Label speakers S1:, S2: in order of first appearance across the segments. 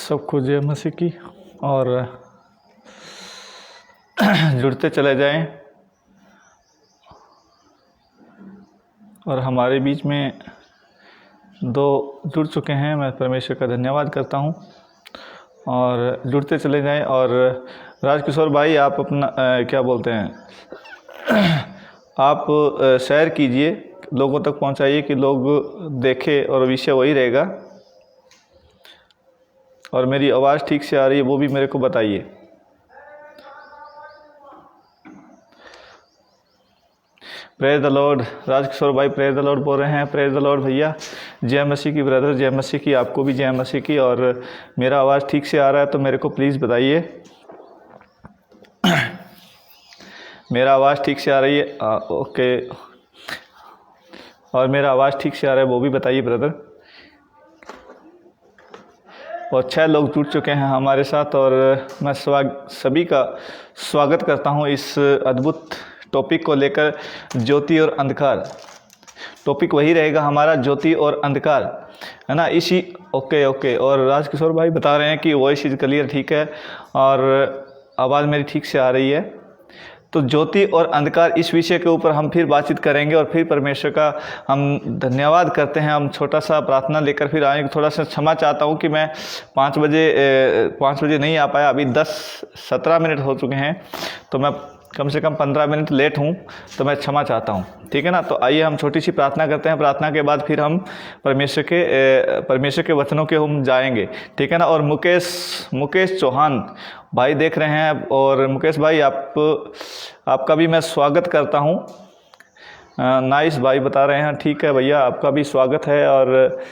S1: सबको जय मसीह की और जुड़ते चले जाएं। और हमारे बीच में दो जुड़ चुके हैं, मैं परमेश्वर का धन्यवाद करता हूं। और जुड़ते चले जाएं। और राजकिशोर भाई, आप अपना क्या बोलते हैं, आप शेयर कीजिए, लोगों तक पहुंचाइए कि लोग देखें, और विषय वही रहेगा। और मेरी आवाज़ ठीक से आ रही है वो भी मेरे को बताइए। Praise the Lord. राजकिशोर भाई प्रेज द लॉर्ड बोल रहे हैं। प्रेज द लॉर्ड भैया, जय मसीह की ब्रदर, जय मसीह की, आपको भी जय मसीह की। और मेरा आवाज़ ठीक से आ रहा है तो मेरे को प्लीज़ बताइए। मेरा आवाज़ ठीक से आ रही है? ओके। और मेरा आवाज़ ठीक से आ रहा है वो भी बताइए ब्रदर। और 6 लोग जुड़ चुके हैं हमारे साथ, और मैं सभी का स्वागत करता हूं इस अद्भुत टॉपिक को लेकर, ज्योति और अंधकार। टॉपिक वही रहेगा हमारा, ज्योति और अंधकार, है ना। इसी ओके। और राजकिशोर भाई बता रहे हैं कि वॉइस इज क्लियर, ठीक है, और आवाज़ मेरी ठीक से आ रही है। तो ज्योति और अंधकार, इस विषय के ऊपर हम फिर बातचीत करेंगे। और फिर परमेश्वर का हम धन्यवाद करते हैं। हम छोटा सा प्रार्थना लेकर फिर आएंगे। थोड़ा सा क्षमा चाहता हूं कि मैं 5 बजे नहीं आ पाया। अभी 10-17 मिनट हो चुके हैं, तो मैं कम से कम 15 मिनट लेट हूं, तो मैं क्षमा चाहता हूं, ठीक है ना। तो आइए हम छोटी सी प्रार्थना करते हैं। प्रार्थना के बाद फिर हम परमेश्वर के वचनों के हम जाएंगे, ठीक है ना। और मुकेश चौहान भाई देख रहे हैं, और मुकेश भाई आपका भी मैं स्वागत करता हूं। नाइस भाई बता रहे हैं, ठीक है भैया, आपका भी स्वागत है। और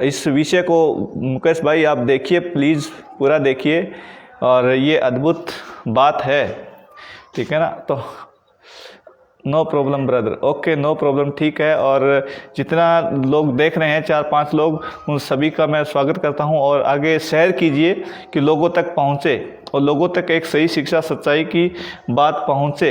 S1: इस विषय को मुकेश भाई आप देखिए, प्लीज़ पूरा देखिए, और ये अद्भुत बात है, ठीक है ना। तो no problem brother, okay, no problem, ठीक है। और जितना लोग देख रहे हैं, 4-5 लोग, उन सभी का मैं स्वागत करता हूं। और आगे शेयर कीजिए कि लोगों तक पहुंचे, और लोगों तक एक सही शिक्षा, सच्चाई की बात पहुंचे,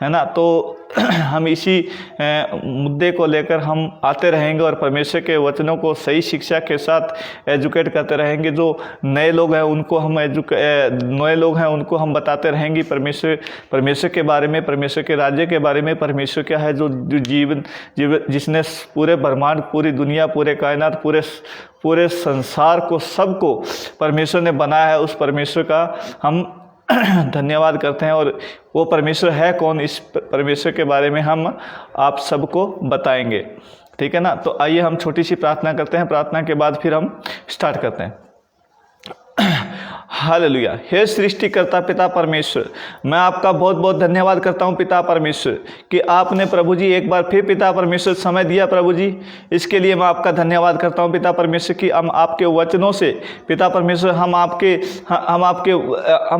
S1: है ना। तो हम इसी मुद्दे को लेकर हम आते रहेंगे, और परमेश्वर के वचनों को सही शिक्षा के साथ एजुकेट करते रहेंगे। जो नए लोग हैं उनको हम बताते रहेंगे परमेश्वर के बारे में, परमेश्वर के राज्य के बारे में। परमेश्वर क्या है, जो जीवन जिसने पूरे ब्रह्मांड, पूरी दुनिया, पूरे कायनात, पूरे संसार को, सबको परमेश्वर ने बनाया है। उस परमेश्वर का हम धन्यवाद करते हैं। और वो परमेश्वर है कौन, इस परमेश्वर के बारे में हम आप सबको बताएंगे, ठीक है ना। तो आइए हम छोटी सी प्रार्थना करते हैं। प्रार्थना के बाद फिर हम स्टार्ट करते हैं। हालेलुया। हे सृष्टिकर्ता पिता परमेश्वर, मैं आपका बहुत बहुत धन्यवाद करता हूं पिता परमेश्वर, कि आपने प्रभु जी एक बार फिर पिता परमेश्वर समय दिया प्रभु जी। इसके लिए मैं आपका धन्यवाद करता हूं पिता परमेश्वर, कि हम आपके वचनों से पिता परमेश्वर, हम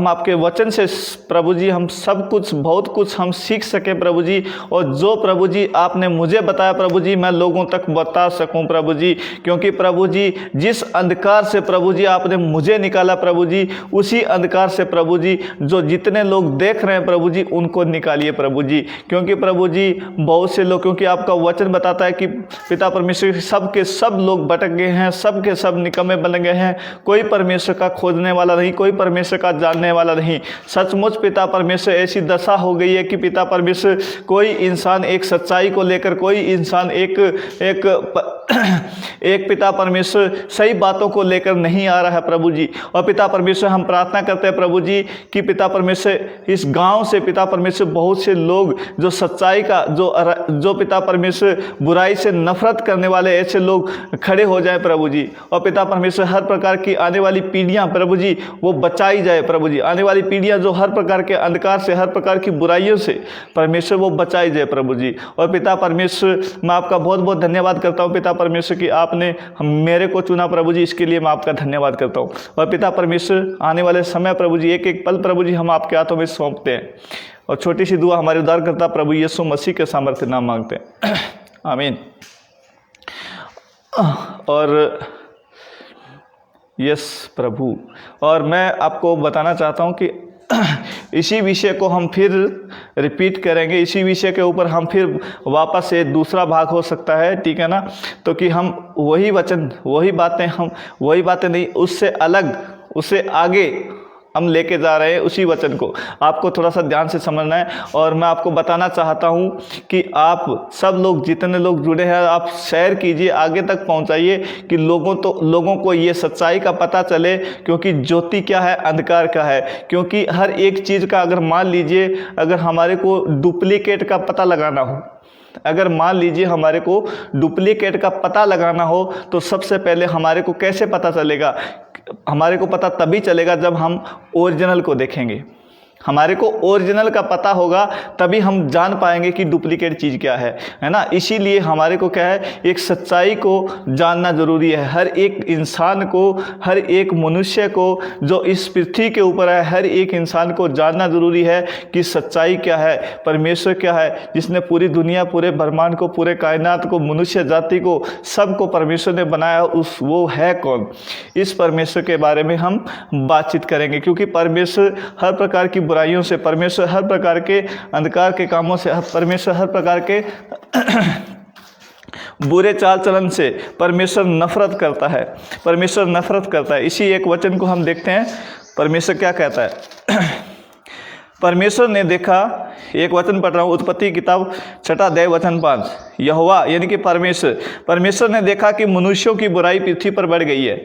S1: आपके वचन से प्रभु जी हम सब कुछ, बहुत कुछ हम सीख सकें प्रभु जी। और जो प्रभु जी आपने मुझे बताया प्रभु जी, मैं लोगों तक बता सकूं प्रभु जी। क्योंकि प्रभु जी जिस अंधकार से प्रभु जी आपने मुझे निकाला प्रभु जी, उसी अंधकार से प्रभु जी जो जितने लोग देख रहे हैं प्रभु जी, उनको निकालिए प्रभु जी। क्योंकि प्रभु जी बहुत से लोग, क्योंकि आपका वचन बताता है कि पिता परमेश्वर सब के सब लोग भटक गए हैं, सब के सब निकम्मे बन गए हैं। कोई परमेश्वर का खोजने वाला नहीं, कोई परमेश्वर का जानने वाला नहीं। सचमुच पिता परमेश्वर ऐसी दशा हो गई है कि पिता परमेश्वर कोई इंसान एक सच्चाई को लेकर, कोई इंसान एक पिता परमेश्वर सही बातों को लेकर नहीं आ रहा है प्रभु जी। और पिता परमेश्वर हम प्रार्थना करते हैं प्रभु जी कि पिता परमेश्वर इस गांव से पिता परमेश्वर बहुत से लोग जो सच्चाई का, जो पिता परमेश्वर बुराई से नफरत करने वाले ऐसे लोग खड़े हो जाए प्रभु जी। और पिता परमेश्वर हर प्रकार की आने वाली पीढ़ियां प्रभु जी वो बचाई जाए प्रभु जी। आने वाली पीढ़ियां जो हर प्रकार के अंधकार से, हर प्रकार की बुराइयों से परमेश्वर वो बचाई जाए प्रभु जी। और पिता परमेश्वर मैं आपका बहुत बहुत धन्यवाद करता हूँ पिता परमेश्वर कि आपने मेरे को चुना प्रभु जी। इसके लिए मैं आपका धन्यवाद करता हूँ। और पिता परमेश्वर आने वाले समय प्रभु जी, एक एक पल प्रभु जी हम आपके हाथों में सौंपते हैं। और छोटी सी दुआ हमारे उद्धारकर्ता प्रभु यीशु मसीह के सामर्थ्य नाम मांगते हैं, आमीन। और यस प्रभु, और मैं आपको बताना चाहता हूं कि इसी विषय को हम फिर रिपीट करेंगे। इसी विषय के ऊपर हम फिर वापस से दूसरा भाग हो सकता है, ठीक है ना। तो कि हम वही वचन, वही बातें नहीं, उससे अलग उसे आगे हम लेके जा रहे हैं उसी वचन को। आपको थोड़ा सा ध्यान से समझना है और मैं आपको बताना चाहता हूँ कि आप सब लोग, जितने लोग जुड़े हैं, आप शेयर कीजिए, आगे तक पहुँचाइए कि लोगों को ये सच्चाई का पता चले। क्योंकि ज्योति क्या है, अंधकार क्या है। क्योंकि हर एक चीज़ का अगर मान लीजिए अगर हमारे को डुप्लीकेट का पता लगाना हो, अगर मान लीजिए हमारे को डुप्लीकेट का पता लगाना हो तो सबसे पहले हमारे को कैसे पता चलेगा? हमारे को पता तभी चलेगा जब हम ओरिजिनल को देखेंगे। हमारे को ओरिजिनल का पता होगा तभी हम जान पाएंगे कि डुप्लीकेट चीज़ क्या है ना। इसीलिए हमारे को क्या है, एक सच्चाई को जानना ज़रूरी है। हर एक इंसान को, हर एक मनुष्य को जो इस पृथ्वी के ऊपर है, हर एक इंसान को जानना ज़रूरी है कि सच्चाई क्या है, परमेश्वर क्या है, जिसने पूरी दुनिया, पूरे ब्रह्मांड को, पूरे कायनात को, मनुष्य जाति को, सबको परमेश्वर ने बनाया, वो है कौन। इस परमेश्वर के बारे में हम बातचीत करेंगे। क्योंकि परमेश्वर हर प्रकार की बुराइयों से, परमेश्वर हर प्रकार के अंधकार के कामों से, परमेश्वर हर प्रकार के बुरे चाल चलन से परमेश्वर नफरत करता है। परमेश्वर नफरत करता है। इसी एक वचन को हम देखते हैं, परमेश्वर क्या कहता है। परमेश्वर ने देखा, एक वचन पढ़ रहा हूँ, उत्पत्ति किताब 6 अध्याय वचन 5। यहोवा यानी कि परमेश्वर ने देखा कि मनुष्यों की बुराई पृथ्वी पर बढ़ गई है।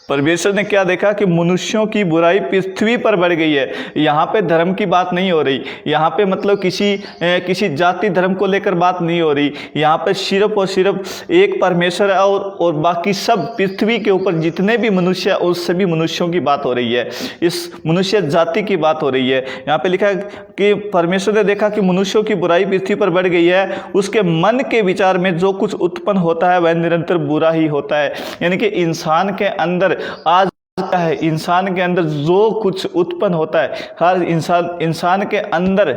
S1: परमेश्वर ने क्या देखा कि मनुष्यों की बुराई पृथ्वी पर बढ़ गई है। यहाँ पे धर्म की बात नहीं हो रही, यहाँ पे मतलब किसी जाति धर्म को लेकर बात नहीं हो रही। यहाँ पे सिर्फ और सिर्फ एक परमेश्वर है और बाकी सब पृथ्वी के ऊपर जितने भी मनुष्य हैं उस सभी मनुष्यों की बात हो रही है। इस मनुष्य जाति की बात हो रही है। यहाँ पे लिखा है कि परमेश्वर ने देखा कि मनुष्यों की बुराई पृथ्वी पर बढ़ गई है, उसके मन के विचार में जो कुछ उत्पन्न होता है वह निरंतर बुरा ही होता है। यानी कि इंसान के अंदर आज क्या है, इंसान के अंदर जो कुछ उत्पन्न होता है, हर इंसान के अंदर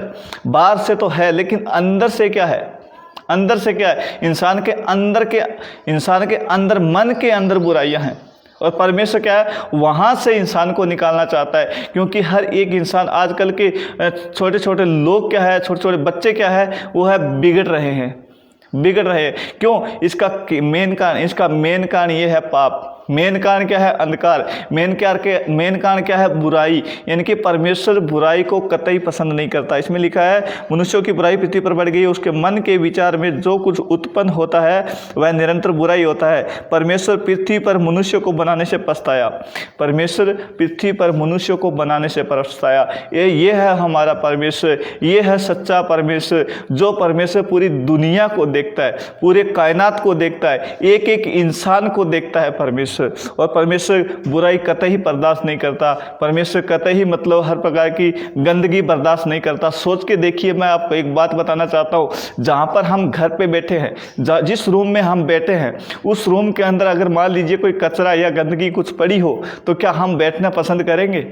S1: बाहर से तो है, लेकिन अंदर से क्या है, अंदर से क्या है, इंसान के अंदर मन के अंदर बुराइयां हैं। और परमेश्वर क्या है, वहाँ से इंसान को निकालना चाहता है। क्योंकि हर एक इंसान, आजकल के छोटे छोटे लोग क्या है, छोटे छोटे बच्चे क्या है, वो है बिगड़ रहे हैं। क्यों? इसका मेन कारण ये है पाप। मेन कारण क्या है? अंधकार। मेन कारण क्या है? बुराई। यानी कि परमेश्वर बुराई को कतई पसंद नहीं करता। इसमें लिखा है मनुष्यों की बुराई पृथ्वी पर बढ़ गई, उसके मन के विचार में जो कुछ उत्पन्न होता है वह निरंतर बुराई होता है। परमेश्वर पृथ्वी पर मनुष्य को बनाने से पछताया। परमेश्वर पृथ्वी पर मनुष्य को बनाने से पछताया। ये है हमारा परमेश्वर, ये है सच्चा परमेश्वर, जो परमेश्वर पूरी दुनिया को देखता है, पूरे कायनात को देखता है, एक एक इंसान को देखता है परमेश्वर। और परमेश्वर बुराई कतई बर्दाश्त नहीं करता। परमेश्वर कतई मतलब हर प्रकार की गंदगी बर्दाश्त नहीं करता। सोच के देखिए, मैं आपको एक बात बताना चाहता हूँ, जहाँ पर हम घर पे बैठे हैं, जिस रूम में हम बैठे हैं, उस रूम के अंदर अगर मान लीजिए कोई कचरा या गंदगी कुछ पड़ी हो तो क्या हम बैठना पसंद करेंगे?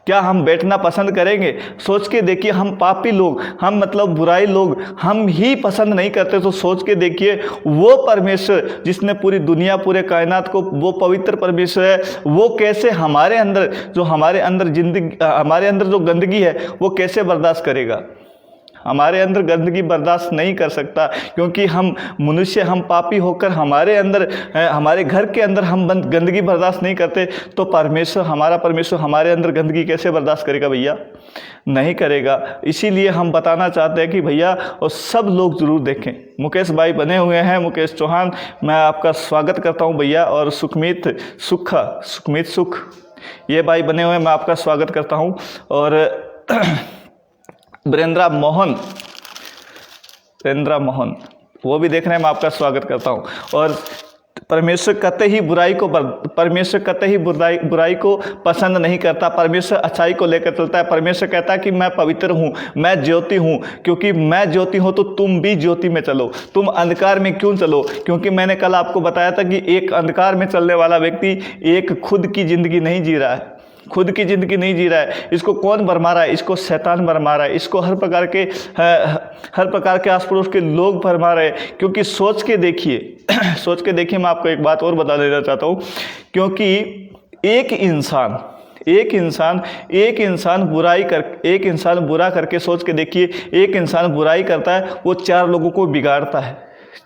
S1: क्या हम बैठना पसंद करेंगे? सोच के देखिए, हम पापी लोग, हम मतलब बुराई लोग, हम ही पसंद नहीं करते। तो सोच के देखिए, वो परमेश्वर जिसने पूरी दुनिया, पूरे कायनात को, वो पवित्र परमेश्वर है, वो कैसे हमारे अंदर जो गंदगी है वो कैसे बर्दाश्त करेगा? हमारे अंदर गंदगी बर्दाश्त नहीं कर सकता। क्योंकि हम मनुष्य, हम पापी होकर हमारे घर के अंदर हम गंदगी बर्दाश्त नहीं करते, तो हमारा परमेश्वर हमारे अंदर गंदगी कैसे बर्दाश्त करेगा भैया? नहीं करेगा। इसीलिए हम बताना चाहते हैं कि भैया, और सब लोग जरूर देखें। मुकेश भाई बने हुए हैं, मुकेश चौहान, मैं आपका स्वागत करता हूं भैया। और सुखमीत सुख, ये भाई बने हुए हैं, मैं आपका स्वागत करता हूं। और वीरेंद्रा मोहन वो भी देख रहे हैं, मैं आपका स्वागत करता हूं। और परमेश्वर कतई बुराई को पसंद नहीं करता। परमेश्वर अच्छाई को लेकर चलता है। परमेश्वर कहता है कि मैं पवित्र हूँ, मैं ज्योति हूँ। क्योंकि मैं ज्योति हूँ तो तुम भी ज्योति में चलो, तुम अंधकार में क्यों चलो? क्योंकि मैंने कल आपको बताया था कि एक अंधकार में चलने वाला व्यक्ति एक खुद की जिंदगी नहीं जी रहा है, खुद की जिंदगी नहीं जी रहा है। इसको कौन भरमा रहा है? इसको शैतान भरमा रहा है। इसको हर प्रकार के आस पड़ोस के लोग भरमा रहे हैं। क्योंकि सोच के देखिए, मैं आपको एक बात और बता देना चाहता हूँ। क्योंकि एक इंसान बुरा करके, सोच के देखिए, एक इंसान बुराई करता है, वो 4 लोगों को बिगाड़ता है।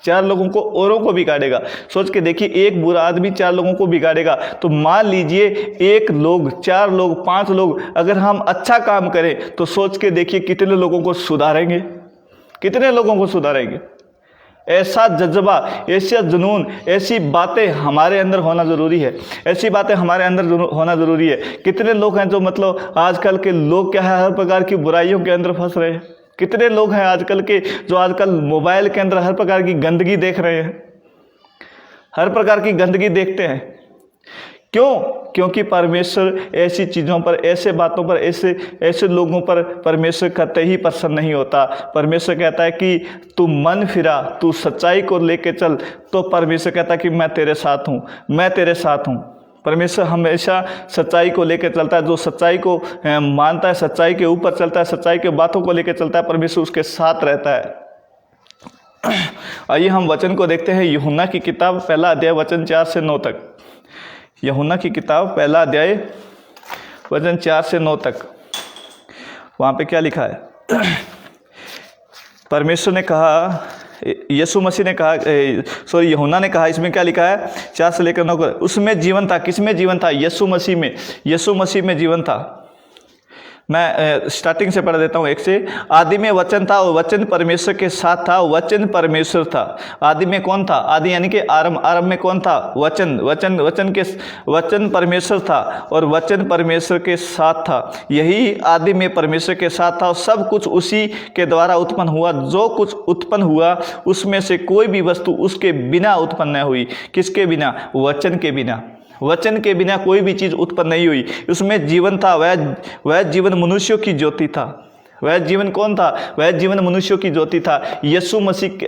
S1: चार लोगों को औरों को बिगाड़ेगा। सोच के देखिए, एक बुरा आदमी चार लोगों को बिगाड़ेगा। तो मान लीजिए एक लोग, चार लोग, पांच लोग, अगर हम अच्छा काम करें तो सोच के देखिए कितने लोगों को सुधारेंगे, कितने लोगों को सुधारेंगे। ऐसा जज्बा, ऐसा जुनून, ऐसी बातें हमारे अंदर होना ज़रूरी है, ऐसी बातें हमारे अंदर होना ज़रूरी है। कितने लोग हैं जो मतलब आजकल के लोग क्या है, हर प्रकार की बुराइयों के अंदर फंस रहे हैं। कितने लोग हैं आजकल के जो आजकल मोबाइल के अंदर हर प्रकार की गंदगी देख रहे हैं, हर प्रकार की गंदगी देखते हैं। क्यों? क्योंकि परमेश्वर ऐसी चीज़ों पर, ऐसे बातों पर, ऐसे लोगों पर परमेश्वर कतई ही प्रसन्न नहीं होता। परमेश्वर कहता है कि तू मन फिरा, तू सच्चाई को लेके चल, तो परमेश्वर कहता है कि मैं तेरे साथ हूँ, मैं तेरे साथ हूँ। परमेश्वर हमेशा सच्चाई को लेकर चलता है। जो सच्चाई को मानता है, सच्चाई के ऊपर चलता है, सच्चाई के बातों को लेकर चलता है, परमेश्वर उसके साथ रहता है। आइए हम वचन को देखते हैं। यूहन्ना की किताब पहला अध्याय वचन 4 से 9 तक। यूहन्ना की किताब पहला अध्याय वचन 4 से 9 तक। वहाँ पे क्या लिखा है? परमेश्वर ने कहा, यीशु मसीह ने कहा, यूहन्ना ने कहा, इसमें क्या लिखा है 4 से लेकर 9 को, उसमें जीवन था। किसमें जीवन था? यीशु मसीह में। यीशु मसीह में जीवन था। मैं स्टार्टिंग से पढ़ देता हूँ 1 से। आदि में वचन था और वचन परमेश्वर के साथ था, वचन परमेश्वर था। आदि में कौन था? आदि यानी कि आरंभ। आरंभ में कौन था? वचन परमेश्वर था और वचन परमेश्वर के साथ था। यही आदि में परमेश्वर के साथ था और सब कुछ उसी के द्वारा उत्पन्न हुआ। जो कुछ उत्पन्न हुआ उसमें से कोई भी वस्तु उसके बिना उत्पन्न न हुई। किसके बिना? वचन के बिना। वचन के बिना कोई भी चीज़ उत्पन्न नहीं हुई। उसमें जीवन था, वह जीवन मनुष्यों की ज्योति था। वह जीवन कौन था? वह जीवन मनुष्यों की ज्योति था। यीशु मसीह,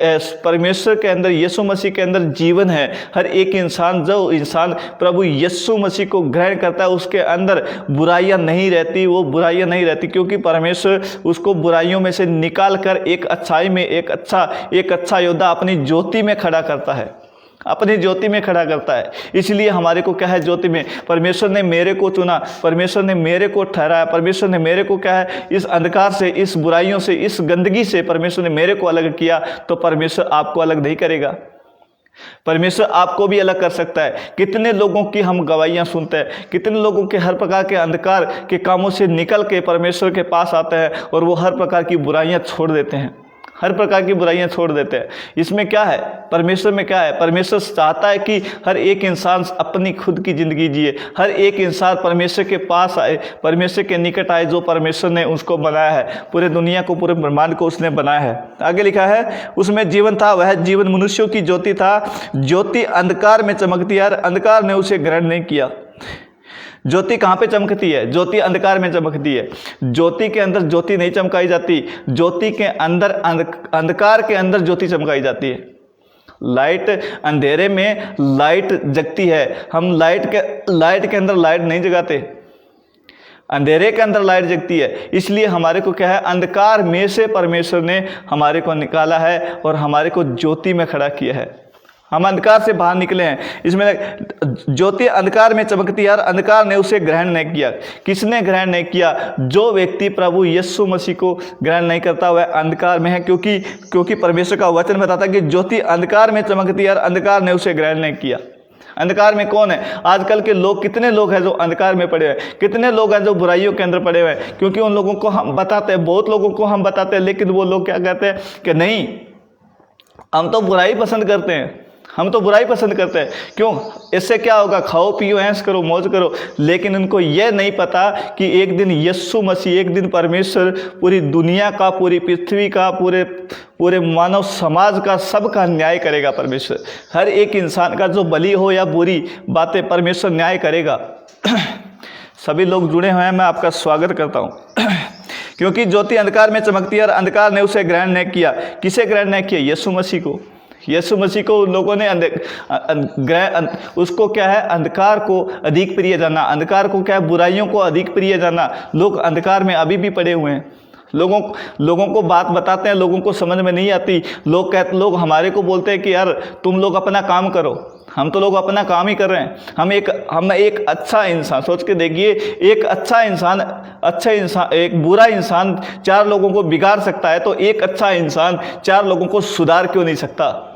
S1: परमेश्वर के अंदर, यीशु मसीह के अंदर जीवन है। हर एक इंसान, जो इंसान प्रभु यीशु मसीह को ग्रहण करता है, उसके अंदर बुराइयां नहीं रहती, वो बुराइयां नहीं रहती, क्योंकि परमेश्वर उसको बुराइयों में से निकाल कर एक अच्छाई में, एक अच्छा योद्धा अपनी ज्योति में खड़ा करता है, अपनी ज्योति में खड़ा करता है। इसलिए हमारे को क्या है? ज्योति में। परमेश्वर ने मेरे को चुना, परमेश्वर ने मेरे को ठहराया, परमेश्वर ने मेरे को क्या है, इस अंधकार से, इस बुराइयों से, इस गंदगी से परमेश्वर ने मेरे को अलग किया। तो परमेश्वर आपको अलग नहीं करेगा? परमेश्वर आपको भी अलग कर सकता है। कितने लोगों की हम गवाहियां सुनते हैं, कितने लोगों के हर प्रकार के अंधकार के कामों से निकल के परमेश्वर के पास आते हैं और वो हर प्रकार की बुराइयां छोड़ देते हैं, हर प्रकार की बुराइयां छोड़ देते हैं। इसमें क्या है? परमेश्वर में क्या है? परमेश्वर चाहता है कि हर एक इंसान अपनी खुद की ज़िंदगी जिए, हर एक इंसान परमेश्वर के पास आए, परमेश्वर के निकट आए, जो परमेश्वर ने उसको बनाया है। पूरे दुनिया को, पूरे ब्रह्मांड को उसने बनाया है। आगे लिखा है, उसमें जीवन था, वह जीवन मनुष्यों की ज्योति था। ज्योति अंधकार में चमकती है, अंधकार ने उसे ग्रहण नहीं किया। ज्योति कहाँ पे चमकती है? ज्योति अंधकार में चमकती है। ज्योति के अंदर ज्योति नहीं चमकाई जाती, ज्योति के अंदर, अंधकार के अंदर ज्योति चमकाई जाती है। लाइट, अंधेरे में लाइट जगती है। हम लाइट के अंदर लाइट नहीं जगाते, अंधेरे के अंदर लाइट जगती है। इसलिए हमारे को क्या है? अंधकार में से परमेश्वर ने हमारे को निकाला है और हमारे को ज्योति में खड़ा किया है। हम अंधकार से बाहर निकले हैं। इसमें ज्योति अंधकार में चमकती है और अंधकार ने उसे ग्रहण नहीं किया। किसने ग्रहण नहीं किया? जो व्यक्ति प्रभु यीशु मसीह को ग्रहण नहीं करता वह अंधकार में है, क्योंकि परमेश्वर का वचन बताता है कि ज्योति अंधकार में चमकती है और अंधकार ने उसे ग्रहण नहीं किया। अंधकार में कौन है? आजकल के लोग, कितने लोग हैं जो अंधकार में पड़े हुए हैं, कितने लोग हैं जो बुराइयों के अंदर पड़े हुए हैं। क्योंकि उन लोगों को हम बताते हैं, बहुत लोगों को हम बताते हैं, लेकिन वो लोग क्या कहते हैं कि नहीं, हम तो बुराई पसंद करते हैं, हम तो बुराई पसंद करते हैं। क्यों? इससे क्या होगा? खाओ पियो, ऐश करो, मौज करो। लेकिन उनको यह नहीं पता कि एक दिन यीशु मसीह, एक दिन परमेश्वर पूरी दुनिया का, पूरी पृथ्वी का, पूरे मानव समाज का, सबका न्याय करेगा। परमेश्वर हर एक इंसान का, जो भली हो या बुरी बातें, परमेश्वर न्याय करेगा। सभी लोग जुड़े हुए हैं, मैं आपका स्वागत करता हूँ। क्योंकि ज्योति अंधकार में चमकती है और अंधकार ने उसे ग्रहण नहीं किया। किसे ग्रहण नहीं किया? यीशु मसीह को। यीशु मसीह को लोगों ने उसको क्या है? अंधकार को अधिक प्रिय जाना, अंधकार को क्या है? बुराइयों को अधिक प्रिय जाना। लोग अंधकार में अभी भी पड़े हुए हैं। लोगों को बात बताते हैं, लोगों को समझ में नहीं आती। लोग हमारे को बोलते हैं कि यार तुम लोग अपना काम करो। हम तो लोग अपना काम ही कर रहे हैं। हम एक अच्छा इंसान, सोच के देखिए, एक अच्छा इंसान, एक बुरा इंसान 4 लोगों को बिगाड़ सकता है, तो एक अच्छा इंसान 4 लोगों को सुधार क्यों नहीं सकता?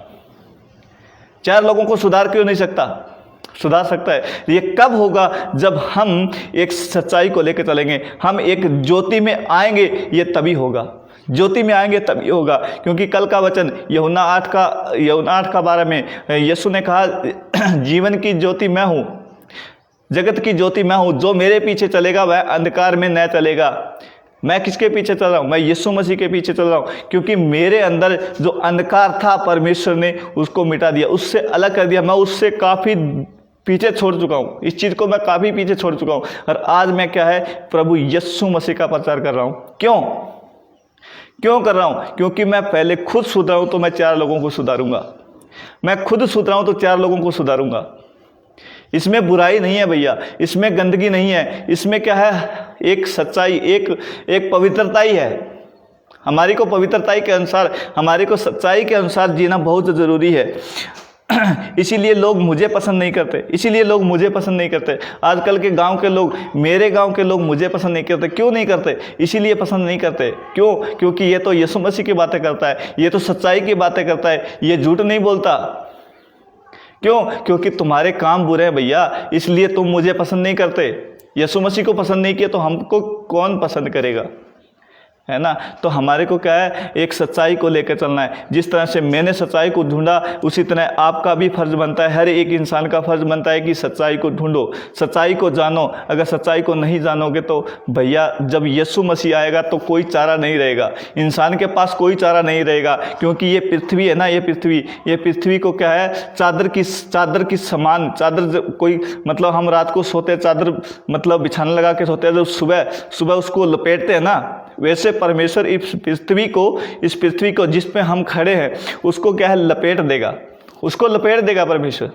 S1: चार लोगों को सुधार क्यों नहीं सकता? सुधार सकता है। ये कब होगा? जब हम एक सच्चाई को लेकर चलेंगे, हम एक ज्योति में आएंगे, ये तभी होगा। ज्योति में आएंगे तभी होगा। क्योंकि कल का वचन यूहन्ना 8:12 में यीशु ने कहा, जीवन की ज्योति मैं हूँ, जगत की ज्योति मैं हूँ, जो मेरे पीछे चलेगा वह अंधकार में न चलेगा। मैं किसके पीछे चल रहा हूँ? मैं यीशु मसीह के पीछे चल रहा हूँ, क्योंकि मेरे अंदर जो अंधकार था परमेश्वर ने उसको मिटा दिया, उससे अलग कर दिया। मैं उससे काफ़ी पीछे छोड़ चुका हूँ, इस चीज़ को मैं काफ़ी पीछे छोड़ चुका हूँ, और आज मैं क्या है, प्रभु यीशु मसीह का प्रचार कर रहा हूँ। क्यों कर रहा हूँ? क्योंकि मैं पहले खुद सुधरा हूँ तो मैं चार लोगों को सुधारूंगा। मैं खुद सुधरा हूँ तो चार लोगों को सुधारूंगा। इसमें बुराई नहीं है भैया, इसमें गंदगी नहीं है, इसमें क्या है, एक सच्चाई, एक पवित्रता ही है। हमारी को पवित्रताई के अनुसार, हमारी को सच्चाई के अनुसार जीना बहुत ज़रूरी है। इसीलिए लोग मुझे पसंद नहीं करते, आजकल के गांव के लोग, मेरे गांव के लोग मुझे पसंद नहीं करते। क्यों नहीं करते? इसीलिए पसंद नहीं करते। क्यों? क्योंकि ये तो यीशु मसीह की बातें करता है, ये तो सच्चाई की बातें करता है, ये झूठ नहीं बोलता। क्यों? क्योंकि तुम्हारे काम बुरे हैं भैया, इसलिए तुम मुझे पसंद नहीं करते। यीशु मसीह को पसंद नहीं किया तो हमको कौन पसंद करेगा, है ना? तो हमारे को क्या है, एक सच्चाई को लेकर चलना है। जिस तरह से मैंने सच्चाई को ढूंढा, उसी तरह आपका भी फर्ज बनता है, हर एक इंसान का फर्ज बनता है कि सच्चाई को ढूंढो, सच्चाई को जानो। अगर सच्चाई को नहीं जानोगे तो भैया जब यीशु मसीह आएगा तो कोई चारा नहीं रहेगा, इंसान के पास कोई चारा नहीं रहेगा। क्योंकि ये पृथ्वी है ना, ये पृथ्वी को क्या है, चादर की समान, चादर कोई मतलब हम रात को सोते चादर मतलब बिछाने लगा के सोते हैं, जब सुबह उसको लपेटते हैं ना, वैसे परमेश्वर इस पृथ्वी को जिस पे हम खड़े हैं उसको क्या है, लपेट देगा परमेश्वर।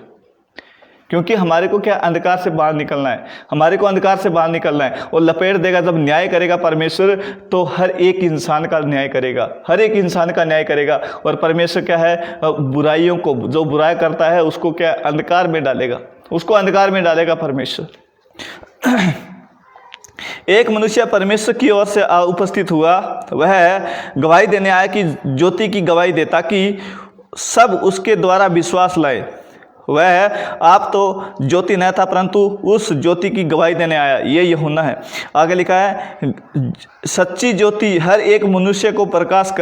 S1: क्योंकि हमारे को क्या, अंधकार से बाहर निकलना है, और लपेट देगा। जब न्याय करेगा परमेश्वर तो हर एक इंसान का न्याय करेगा, और परमेश्वर क्या है, बुराइयों को, जो बुराई करता है उसको क्या, अंधकार में डालेगा परमेश्वर। एक मनुष्य परमेश्वर की ओर से उपस्थित हुआ, वह गवाही देने आया कि ज्योति की गवाही दे, ताकि सब उसके द्वारा विश्वास लाए। वह आप तो ज्योति न था, परंतु उस ज्योति की गवाही देने आया। ये यूहन्ना है। आगे लिखा है, सच्ची ज्योति हर एक मनुष्य को प्रकाशित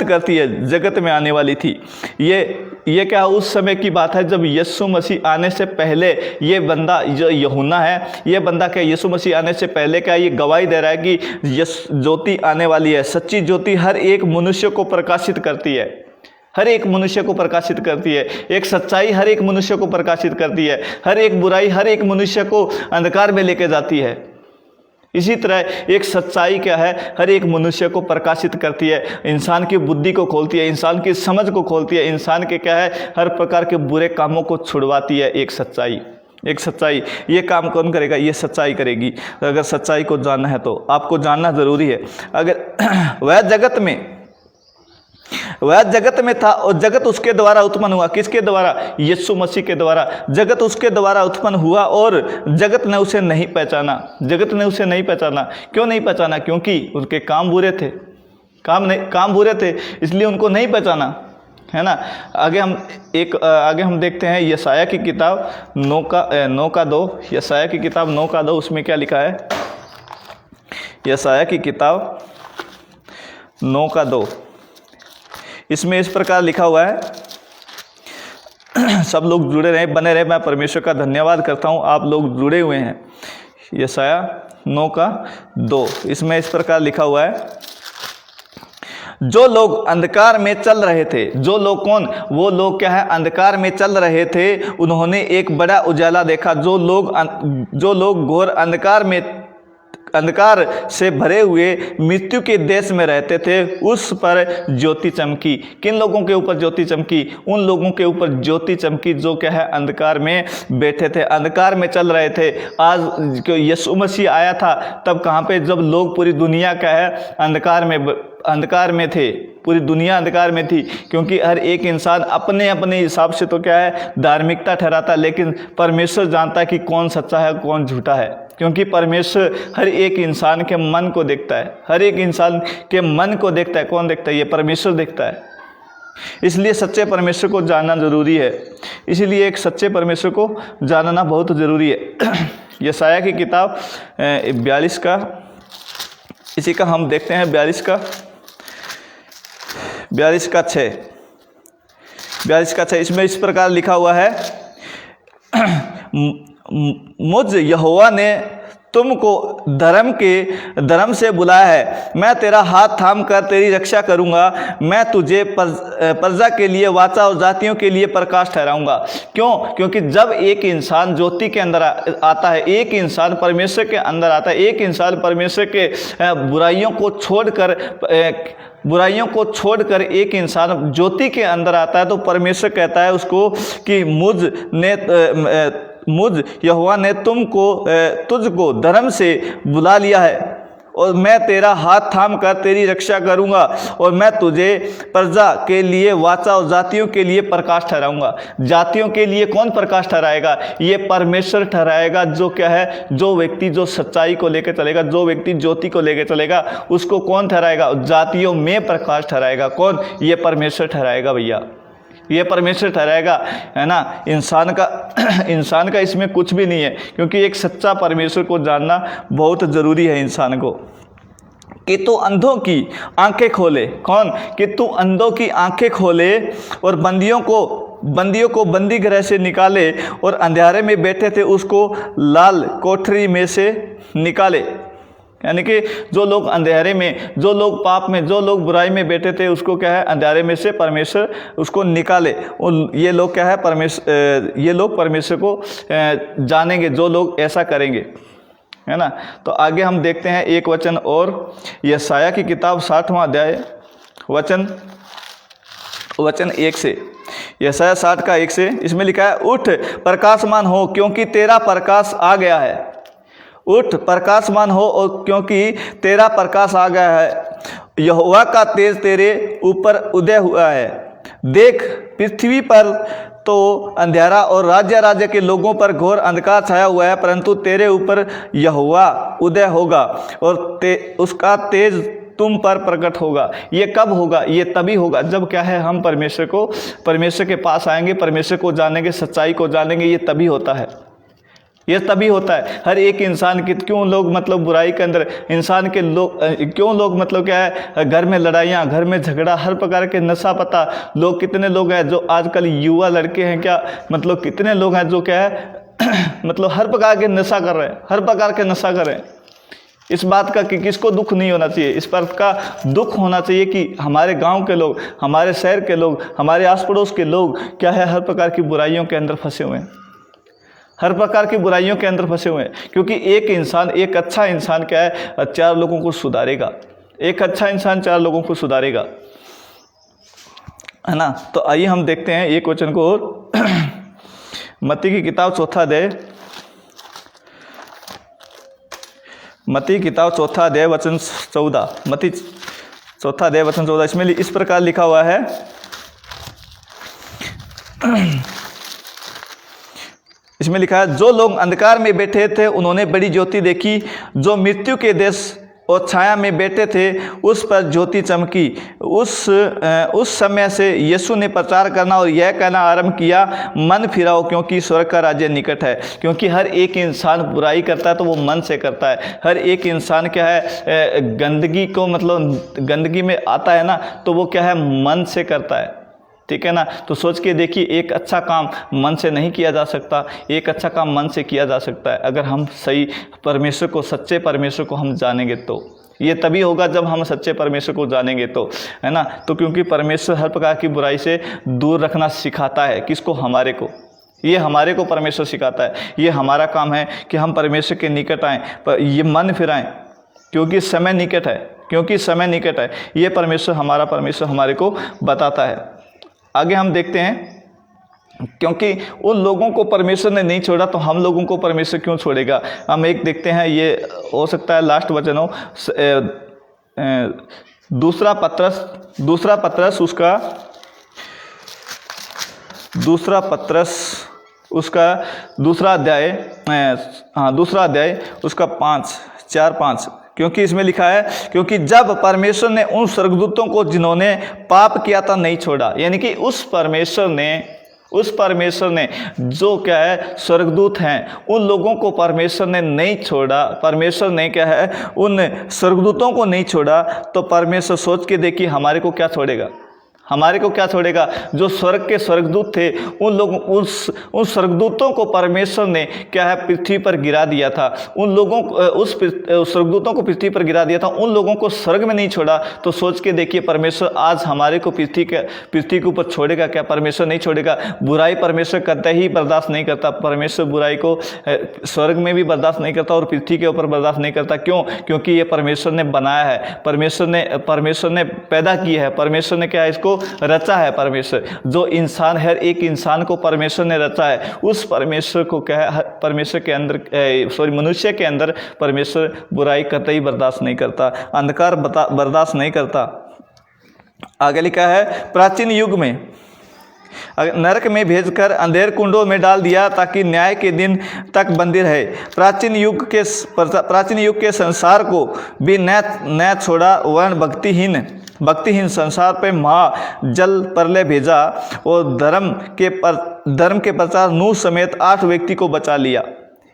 S1: करती है, जगत में आने वाली थी। ये क्या उस समय की बात है जब यीशु मसीह आने से पहले ये बंदा जो यूहन्ना है, ये बंदा क्या यीशु मसीह आने से पहले क्या ये गवाही दे रहा है कि ज्योति आने वाली है। सच्ची ज्योति हर एक मनुष्य को प्रकाशित करती है, एक सच्चाई हर एक मनुष्य को प्रकाशित करती है, हर एक बुराई हर एक मनुष्य को अंधकार में लेके जाती है। इसी तरह एक सच्चाई क्या है, हर एक मनुष्य को प्रकाशित करती है, इंसान की बुद्धि को खोलती है, इंसान की समझ को खोलती है, इंसान के क्या है, हर प्रकार के बुरे कामों को छुड़वाती है। एक सच्चाई ये काम कौन करेगा? ये सच्चाई करेगी। अगर सच्चाई को जानना है तो आपको जानना ज़रूरी है। अगर वह जगत में था और जगत उसके द्वारा उत्पन्न हुआ। किसके द्वारा? यीशु मसीह के द्वारा। जगत उसके द्वारा उत्पन्न हुआ और जगत ने उसे नहीं पहचाना। क्यों नहीं पहचाना? क्योंकि उनके काम बुरे थे, इसलिए उनको नहीं पहचाना, है ना। आगे हम देखते हैं यशायाह की किताब 9:2। यशायाह की किताब 9:2, उसमें क्या लिखा है? यशायाह की किताब 9:2, इसमें इस प्रकार लिखा हुआ है। सब लोग जुड़े रहे, बने रहे। मैं परमेश्वर का धन्यवाद करता हूँ, आप लोग जुड़े हुए हैं। यशायाह 9:2, इसमें इस प्रकार लिखा हुआ है, जो लोग अंधकार में चल रहे थे, जो लोग कौन? वो लोग क्या है, अंधकार में चल रहे थे, उन्होंने एक बड़ा उजाला देखा। जो लोग घोर अंधकार से भरे हुए मृत्यु के देश में रहते थे, उस पर ज्योति चमकी। किन लोगों के ऊपर ज्योति चमकी? उन लोगों के ऊपर ज्योति चमकी जो क्या है, अंधकार में बैठे थे, अंधकार में चल रहे थे। आज क्यों यीशु मसीह आया था तब कहाँ पे? जब लोग पूरी दुनिया क्या है, अंधकार में थे, पूरी दुनिया अंधकार में थी। क्योंकि हर एक इंसान अपने अपने हिसाब से तो क्या है, धार्मिकता ठहराता, लेकिन परमेश्वर जानता है कि कौन सच्चा है कौन झूठा है। क्योंकि परमेश्वर हर एक इंसान के मन को देखता है, कौन देखता है? ये परमेश्वर देखता है। इसलिए सच्चे परमेश्वर को जानना ज़रूरी है। इसीलिए एक सच्चे परमेश्वर को जानना बहुत ज़रूरी है। यशायाह की किताब 42 का, इसी का हम देखते हैं 42 का 6। इसमें इस प्रकार लिखा हुआ है, मुझ यहोवा ने तुमको धर्म से बुलाया है, मैं तेरा हाथ थाम कर तेरी रक्षा करूंगा, मैं तुझे प्रजा के लिए वाचा और जातियों के लिए प्रकाश ठहराऊंगा। क्यों? क्योंकि जब एक इंसान ज्योति के अंदर आता है, एक इंसान परमेश्वर के अंदर आता है, एक इंसान परमेश्वर के बुराइयों को छोड़कर एक इंसान ज्योति के अंदर आता है, तो परमेश्वर कहता है उसको कि मुझ यहोवा ने तुझको धर्म से बुला लिया है और मैं तेरा हाथ थाम कर तेरी रक्षा करूंगा और मैं तुझे प्रजा के लिए वाचा और जातियों के लिए प्रकाश ठहराऊंगा। जातियों के लिए कौन प्रकाश ठहराएगा? ये परमेश्वर ठहराएगा। जो क्या है, जो व्यक्ति जो सच्चाई को लेकर चलेगा, जो व्यक्ति ज्योति को लेकर चलेगा, उसको कौन ठहराएगा? जातियों में प्रकाश ठहराएगा। कौन? ये परमेश्वर ठहराएगा भैया, ये परमेश्वर ठहराएगा, है ना। इंसान का इसमें कुछ भी नहीं है, क्योंकि एक सच्चा परमेश्वर को जानना बहुत ज़रूरी है इंसान को। कि तू अंधों की आंखें खोले। कौन? कि तू अंधों की आंखें खोले और बंदियों को बंदी गृह से निकाले और अंधेरे में बैठे थे उसको लाल कोठरी में से निकाले। यानी कि जो लोग अंधेरे में, जो लोग पाप में, जो लोग बुराई में बैठे थे, उसको क्या है, अंधेरे में से परमेश्वर उसको निकाले। और ये लोग क्या है, ये लोग परमेश्वर को जानेंगे, जो लोग ऐसा करेंगे, है ना। तो आगे हम देखते हैं एक वचन और, यशायाह की किताब 60वां अध्याय वचन 1 से। यशायाह 60 का 1 से, इसमें लिखा है, उठ प्रकाशमान हो क्योंकि तेरा प्रकाश आ गया है। उठ प्रकाशमान हो और क्योंकि तेरा प्रकाश आ गया है, यहोवा का तेज तेरे ऊपर उदय हुआ है। देख, पृथ्वी पर तो अंधेरा और राज्य के लोगों पर घोर अंधकार छाया हुआ है, परंतु तेरे ऊपर यहोवा उदय होगा और उसका तेज तुम पर प्रकट होगा। ये कब होगा? ये तभी होगा जब क्या है, हम परमेश्वर के पास आएंगे, परमेश्वर को जानेंगे, सच्चाई को जानेंगे। ये तभी होता है, ये तभी होता है। हर एक इंसान की क्यों लोग मतलब बुराई के अंदर इंसान के लोग क्यों लोग मतलब क्या है, घर में लड़ाइयाँ, घर में झगड़ा, हर प्रकार के नशा पता लोग, कितने लोग हैं जो आजकल युवा लड़के हैं क्या, मतलब कितने लोग हैं जो क्या है मतलब हर प्रकार के नशा कर रहे हैं, हर प्रकार के नशा कर रहे हैं। इस बात का कि किसको दुख नहीं होना चाहिए, इस बात का दुख होना चाहिए कि हमारे गांव के लोग, हमारे शहर के लोग, हमारे आस पड़ोस के लोग क्या है, हर प्रकार की बुराइयों के अंदर फंसे हुए हैं, हर प्रकार की बुराइयों के अंदर फंसे हुए हैं। क्योंकि एक अच्छा इंसान क्या है, 4 लोगों को सुधारेगा। एक अच्छा इंसान 4 लोगों को सुधारेगा, है ना। तो आइए हम देखते हैं एक वचन को और। मत्ती की किताब 4 अध्याय, मत्ती की किताब 4 अध्याय वचन 14, मत्ती 4 अध्याय वचन 14, इसमें इस प्रकार लिखा हुआ है, इसमें लिखा है, जो लोग अंधकार में बैठे थे उन्होंने बड़ी ज्योति देखी, जो मृत्यु के देश और छाया में बैठे थे उस पर ज्योति चमकी। उस समय से यीशु ने प्रचार करना और यह कहना आरंभ किया, मन फिराओ क्योंकि स्वर्ग का राज्य निकट है। क्योंकि हर एक इंसान बुराई करता है तो वो मन से करता है। हर एक इंसान क्या है, गंदगी को मतलब गंदगी में आता है ना, तो वो क्या है, मन से करता है। ठीक है ना। तो सोच के देखिए, एक अच्छा काम मन से नहीं किया जा सकता, एक अच्छा काम मन से किया जा सकता है अगर हम सही परमेश्वर को, सच्चे परमेश्वर को हम जानेंगे। तो ये तभी होगा जब हम सच्चे परमेश्वर को जानेंगे, तो है ना। तो क्योंकि परमेश्वर हर प्रकार की बुराई से दूर रखना सिखाता है। किसको? हमारे को। ये हमारे को परमेश्वर सिखाता है। ये हमारा काम है कि हम परमेश्वर के निकट आएँ, ये मन फिराएं, क्योंकि समय निकट है, क्योंकि समय निकट है। ये परमेश्वर, हमारा परमेश्वर हमारे को बताता है। आगे हम देखते हैं, क्योंकि उन लोगों को परमेश्वर ने नहीं छोड़ा तो हम लोगों को परमेश्वर क्यों छोड़ेगा। हम एक देखते हैं, ये हो सकता है लास्ट वचन हो, दूसरा पत्रस उसका दूसरा अध्याय उसका 4-5, क्योंकि इसमें लिखा है, क्योंकि जब परमेश्वर ने उन स्वर्गदूतों को जिन्होंने पाप किया था नहीं छोड़ा, यानी कि उस परमेश्वर ने जो क्या है स्वर्गदूत हैं उन लोगों को परमेश्वर ने नहीं छोड़ा, परमेश्वर ने क्या है उन स्वर्गदूतों को नहीं छोड़ा, तो परमेश्वर सोच के देखिए हमारे को क्या छोड़ेगा, हमारे को क्या छोड़ेगा। जो स्वर्ग के स्वर्गदूत थे उन स्वर्गदूतों को परमेश्वर ने क्या है पृथ्वी पर गिरा दिया था, उन लोगों उस स्वर्गदूतों को पृथ्वी पर गिरा दिया था, उन लोगों को स्वर्ग में नहीं छोड़ा। तो सोच के देखिए परमेश्वर आज हमारे को पृथ्वी के ऊपर छोड़ेगा क्या? परमेश्वर नहीं छोड़ेगा। बुराई परमेश्वर कतई ही बर्दाश्त नहीं करता, परमेश्वर बुराई को स्वर्ग में भी बर्दाश्त नहीं करता और पृथ्वी के ऊपर बर्दाश्त नहीं करता। क्यों? क्योंकि ये परमेश्वर ने बनाया है, परमेश्वर ने पैदा किया है, परमेश्वर ने क्या है इसको रचा है। परमेश्वर जो इंसान है, एक इंसान को परमेश्वर ने रचा है, उस परमेश्वर को क्या है परमेश्वर के अंदर मनुष्य के अंदर परमेश्वर बुराई कतई बर्दाश्त नहीं करता, अंधकार बर्दाश्त नहीं करता। आगे लिखा है, प्राचीन युग में नरक में भेजकर अंधेर कुंडों में डाल दिया ताकि न्याय के दिन तक बंदी रहे। प्राचीन युग के संसार को भी न छोड़ा, वर्ण भक्तिहीन संसार पे महा जल प्रलय भेजा और धर्म के प्रचार नूह समेत 8 व्यक्ति को बचा लिया।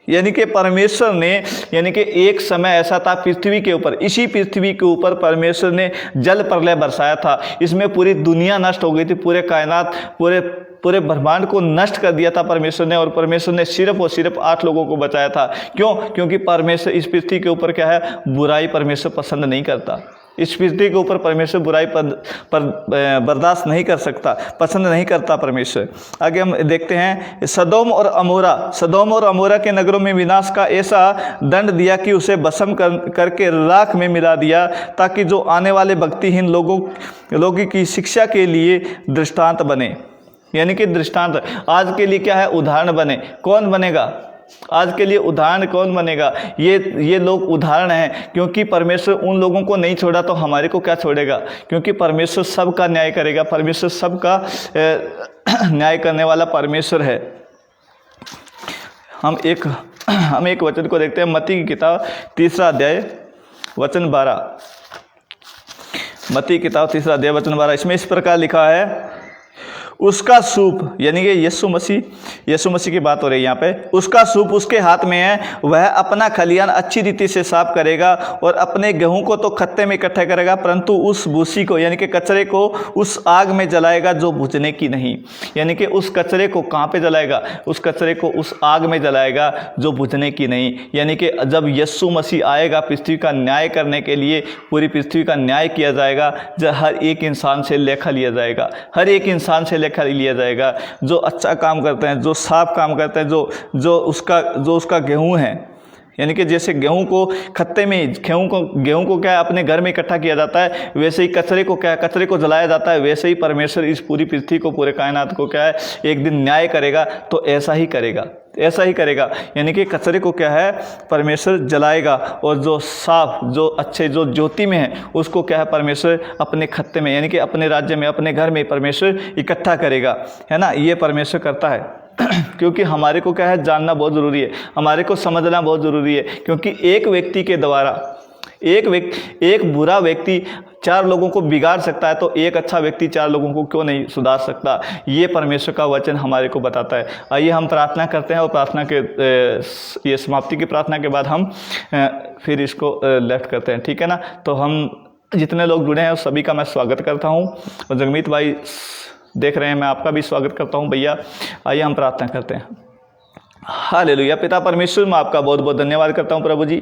S1: यानी कि परमेश्वर ने, यानी कि एक समय ऐसा था पृथ्वी के ऊपर, इसी पृथ्वी के ऊपर परमेश्वर ने जल प्रलय बरसाया था। इसमें पूरी दुनिया नष्ट हो गई थी, पूरे कायनात पूरे ब्रह्मांड को नष्ट कर दिया था परमेश्वर ने, और परमेश्वर ने सिर्फ और सिर्फ 8 लोगों को बचाया था। क्यों? क्योंकि परमेश्वर इस पृथ्वी के ऊपर क्या है बुराई परमेश्वर पसंद नहीं करता। इस पृथ्वी के ऊपर परमेश्वर बुराई बर्दाश्त नहीं कर सकता, पसंद नहीं करता परमेश्वर। आगे हम देखते हैं, सदोम और अमोरा के नगरों में विनाश का ऐसा दंड दिया कि उसे भस्म करके राख में मिला दिया, ताकि जो आने वाले भक्तिहीन लोगों की शिक्षा के लिए दृष्टांत बने। यानी कि दृष्टांत आज के लिए क्या है, उदाहरण बने। कौन बनेगा आज के लिए उदाहरण? कौन बनेगा? ये लोग उदाहरण हैं, क्योंकि परमेश्वर उन लोगों को नहीं छोड़ा तो हमारे को क्या छोड़ेगा? क्योंकि परमेश्वर सबका न्याय करेगा, परमेश्वर सबका न्याय करने वाला परमेश्वर है। हम एक वचन को देखते हैं, मत्ती की किताब 3 अध्याय वचन 12। मत्ती की किताब 3 अध्याय वचन 12, इसमें इस प्रकार लिखा है, उसका सूप, यानी कि यीशु मसीह की बात हो रही है यहाँ पे, उसका सूप उसके हाथ में है, वह अपना खलियान अच्छी रीति से साफ करेगा और अपने गेहूं को तो खत्ते में इकट्ठा करेगा, परंतु उस भूसी को, यानी कि कचरे को उस आग में जलाएगा जो बुझने की नहीं। यानी कि उस कचरे को कहाँ पे जलाएगा? उस कचरे को उस आग में जलाएगा जो बुझने की नहीं। यानी कि जब यीशु मसीह आएगा पृथ्वी का न्याय करने के लिए, पूरी पृथ्वी का न्याय किया जाएगा, जब हर एक इंसान से लेखा लिया जाएगा, हर एक इंसान से लेखा लिया जाएगा। जो अच्छा काम करते हैं, जो साफ काम करते हैं, जो उसका गेहूं है, यानी कि जैसे गेहूं को खत्ते में गेहूं को क्या है अपने घर में इकट्ठा किया जाता है, वैसे ही कचरे को जलाया जाता है। वैसे ही परमेश्वर इस पूरी पृथ्वी को, पूरे कायनात को क्या है एक दिन न्याय करेगा, तो ऐसा ही करेगा। यानी कि कचरे को क्या है परमेश्वर जलाएगा, और जो साफ, जो अच्छे, जो ज्योति में है, उसको क्या है परमेश्वर अपने खत्ते में, यानी कि अपने राज्य में, अपने घर में परमेश्वर इकट्ठा करेगा, है ना। ये परमेश्वर करता है। क्योंकि हमारे को क्या है जानना बहुत ज़रूरी है, हमारे को समझना बहुत ज़रूरी है। क्योंकि एक व्यक्ति के द्वारा एक बुरा व्यक्ति 4 लोगों को बिगाड़ सकता है, तो एक अच्छा व्यक्ति 4 लोगों को क्यों नहीं सुधार सकता? ये परमेश्वर का वचन हमारे को बताता है। आइए हम प्रार्थना करते हैं, और प्रार्थना के ये समाप्ति की प्रार्थना के बाद हम फिर इसको लेफ्ट करते हैं, ठीक है ना। तो हम जितने लोग जुड़े हैं उस सभी का मैं स्वागत करता हूँ, और जगमीत भाई देख रहे हैं, मैं आपका भी स्वागत करता हूं भैया। आइए हम प्रार्थना करते हैं। हालेलुया। पिता परमेश्वर, मैं आपका बहुत बहुत धन्यवाद करता हूं प्रभु जी।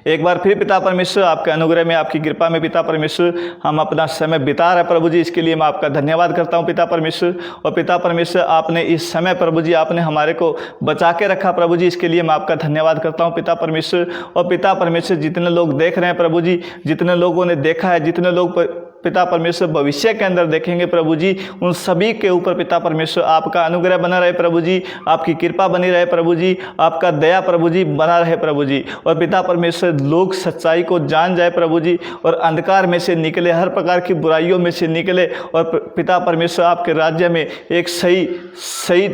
S1: एक बार फिर पिता परमेश्वर, आपके अनुग्रह में, आपकी कृपा में पिता परमेश्वर हम अपना समय बिता रहे प्रभु जी, इसके लिए मैं आपका धन्यवाद करता हूं पिता परमेश्वर। और पिता परमेश्वर, आपने इस समय प्रभु जी आपने हमारे को बचा के रखा प्रभु जी, इसके लिए मैं आपका धन्यवाद करता हूँ पिता परमेश्वर। और पिता परमेश्वर, जितने लोग देख रहे हैं प्रभु जी, जितने लोगों ने देखा है, जितने लोग पिता परमेश्वर भविष्य के अंदर देखेंगे प्रभु जी, उन सभी के ऊपर पिता परमेश्वर आपका अनुग्रह बना रहे प्रभु जी, आपकी कृपा बनी रहे प्रभु जी, आपका दया प्रभु जी बना रहे प्रभु जी। और पिता परमेश्वर, लोग सच्चाई को जान जाए प्रभु जी, और अंधकार में से निकले, हर प्रकार की बुराइयों में से निकले, और पिता परमेश्वर आपके राज्य में एक सही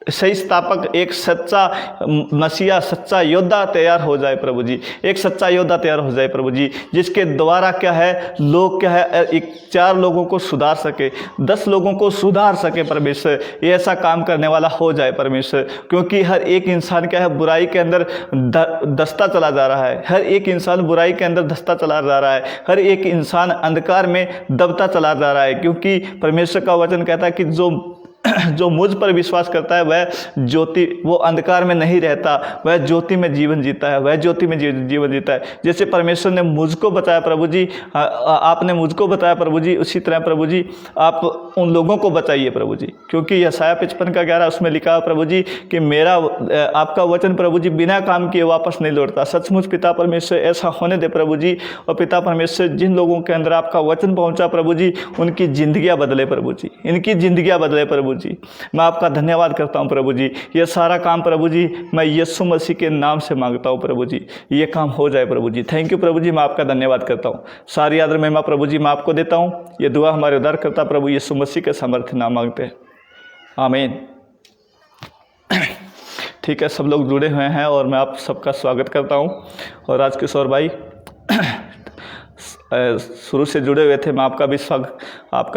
S1: सही स्थापक, एक सच्चा मसीहा, सच्चा योद्धा तैयार हो जाए प्रभु जी। एक सच्चा योद्धा तैयार हो जाए प्रभु जी, जिसके द्वारा क्या है, लोग क्या है, 4 लोगों को सुधार सके, 10 लोगों को सुधार सके परमेश्वर। ये ऐसा काम करने वाला हो जाए परमेश्वर, क्योंकि हर एक इंसान क्या है, बुराई के अंदर धंसता चला जा रहा है। हर एक इंसान बुराई के अंदर धंसता चला जा रहा है। हर एक इंसान अंधकार में दबता चला जा रहा है, क्योंकि परमेश्वर का वचन कहता है कि जो मुझ पर विश्वास करता है वह ज्योति, वो अंधकार में नहीं रहता, वह ज्योति में जीवन जीता है, वह ज्योति में जीवन जीता है। जैसे परमेश्वर ने मुझको बताया प्रभु जी, आपने मुझको बताया प्रभु जी, उसी तरह प्रभु जी आप उन लोगों को बचाइए प्रभु जी, क्योंकि यशायाह 55:11 उसमें लिखा है प्रभु जी कि मेरा आपका वचन प्रभु जी बिना काम किए वापस नहीं लौटता। सचमुच पिता परमेश्वर ऐसा होने दे प्रभु जी। और पिता परमेश्वर जिन लोगों के अंदर आपका वचन पहुँचा प्रभु जी, उनकी जिंदगियाँ बदले प्रभु जी, इनकी जिंदगियाँ बदले प्रभु जी। मैं आपका धन्यवाद करता हूं प्रभु जी। ये सारा काम प्रभु जी मैं यीशु मसीह के नाम से मांगता हूं प्रभु जी, ये काम हो जाए प्रभु जी। थैंक यू प्रभु जी, मैं आपका धन्यवाद करता हूं। सारी आदर महिमा प्रभु जी मैं आपको देता हूं। ये दुआ हमारे उद्धारकर्ता प्रभु यीशु मसीह के सामर्थ्य नाम मांगते हैं, आमीन। ठीक है, सब लोग जुड़े हुए हैं और मैं आप सबका स्वागत करता हूं। और राजकिशोर भाई शुरू से जुड़े हुए थे, मैं आपका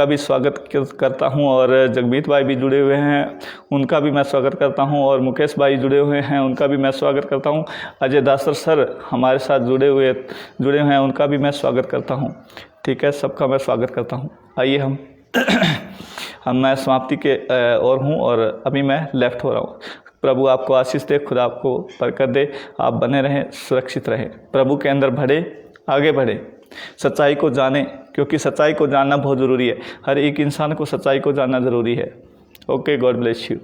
S1: भी स्वागत करता हूं। और जगमीत भाई भी जुड़े हुए हैं, उनका भी मैं स्वागत करता हूं। और मुकेश भाई जुड़े हुए हैं, उनका भी मैं स्वागत करता हूं। अजय दासर सर हमारे साथ जुड़े हुए हैं, उनका भी मैं स्वागत करता हूं। ठीक है, सबका मैं स्वागत करता हूं। आइए मैं समाप्ति के ओर हूं और अभी मैं लेफ्ट हो रहा हूं। प्रभु आपको आशीष दे, खुदा आपको बरकत दे, आप बने रहें, सुरक्षित रहें, प्रभु के अंदर बढ़े, आगे बढ़े, सच्चाई को जाने, क्योंकि सच्चाई को जानना बहुत ज़रूरी है। हर एक इंसान को सच्चाई को जानना ज़रूरी है। Okay, God bless you.